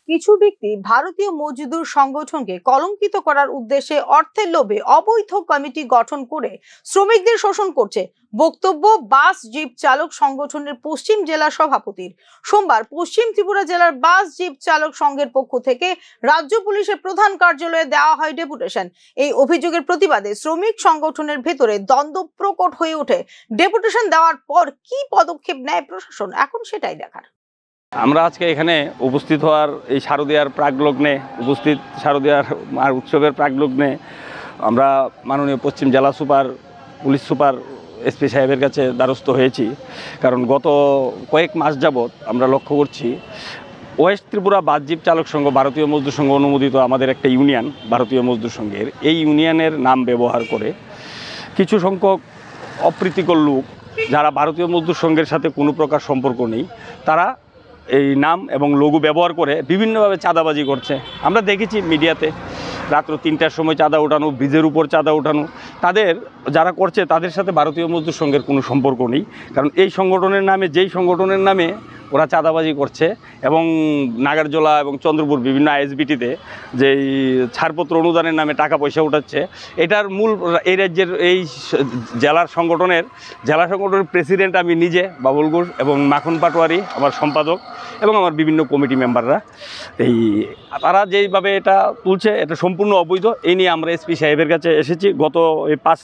কিছু ব্যক্তি ভারতীয় মজদুর সংগঠনকে কলঙ্কিত করার উদ্দেশ্যে অর্থের লোভে অবৈধ কমিটি গঠন করে শ্রমিকদের শোষণ করছে, বক্তব্য বাস জিপ চালক সংগঠনের পশ্চিম জেলা সভাপতির। সোমবার পশ্চিম ত্রিপুরা জেলার বাস জিপ চালক সংঘের পক্ষ থেকে রাজ্য পুলিশের প্রধান কার্যালয়ে দেওয়া হয় ডেপুটেশন। এই অভিযোগের প্রতিবাদে শ্রমিক সংগঠনের ভেতরে দ্বন্দ্ব প্রকট হয়ে ওঠে। ডেপুটেশন দেওয়ার পর কি পদক্ষেপ নেয় প্রশাসন, এখন সেটাই দেখার। আমরা আজকে এখানে উপস্থিত হওয়ার এই শারদীয়ার প্রাকলগ্নে শারদীয়ার উৎসবের প্রাকলগ্নে আমরা মাননীয় পশ্চিম জেলা সুপার, পুলিশ সুপার, এসপি সাহেবের কাছে দ্বারস্থ হয়েছি। কারণ গত কয়েক মাস যাবৎ আমরা লক্ষ্য করছি ওয়েস্ট ত্রিপুরা বাস জিপ চালক সংঘ ভারতীয় মজদুর সংঘ অনুমোদিত আমাদের একটা ইউনিয়ন, ভারতীয় মজদুর সংঘের এই ইউনিয়নের নাম ব্যবহার করে কিছু সংখ্যক অপ্রীতিকর লোক, যারা ভারতীয় মজদুর সংঘের সাথে কোনো প্রকার সম্পর্ক নেই, তারা এই নাম এবং লোগো ব্যবহার করে বিভিন্নভাবে চাঁদাবাজি করছে। আমরা দেখেছি মিডিয়াতে রাত্র 3টার সময় চাঁদা ওঠানো, ব্রিজের উপর চাঁদা ওঠানো। তাদের যারা করছে তাদের সাথে ভারতীয় মজদুর সংঘের কোনো সম্পর্ক নেই। কারণ এই সংগঠনের নামে, যেই সংগঠনের নামে ওরা চাঁদাবাজি করছে এবং নাগারজোলা এবং চন্দ্রপুর বিভিন্ন আইএসবিটিতে যেই ছাড়পত্র অনুদানের নামে টাকা পয়সা উঠাচ্ছে, এটার মূল এই রাজ্যের এই জেলা সংগঠনের প্রেসিডেন্ট আমি নিজে, বাবুল ঘোষ, এবং মাখন পাটোয়ারি আমার সম্পাদক, এবং আমার বিভিন্ন কমিটি মেম্বাররা। তারা যেইভাবে এটা তুলছে এটা সম্পূর্ণ অবৈধ। এই নিয়ে আমরা এসপি সাহেবের কাছে এসেছি। গত 5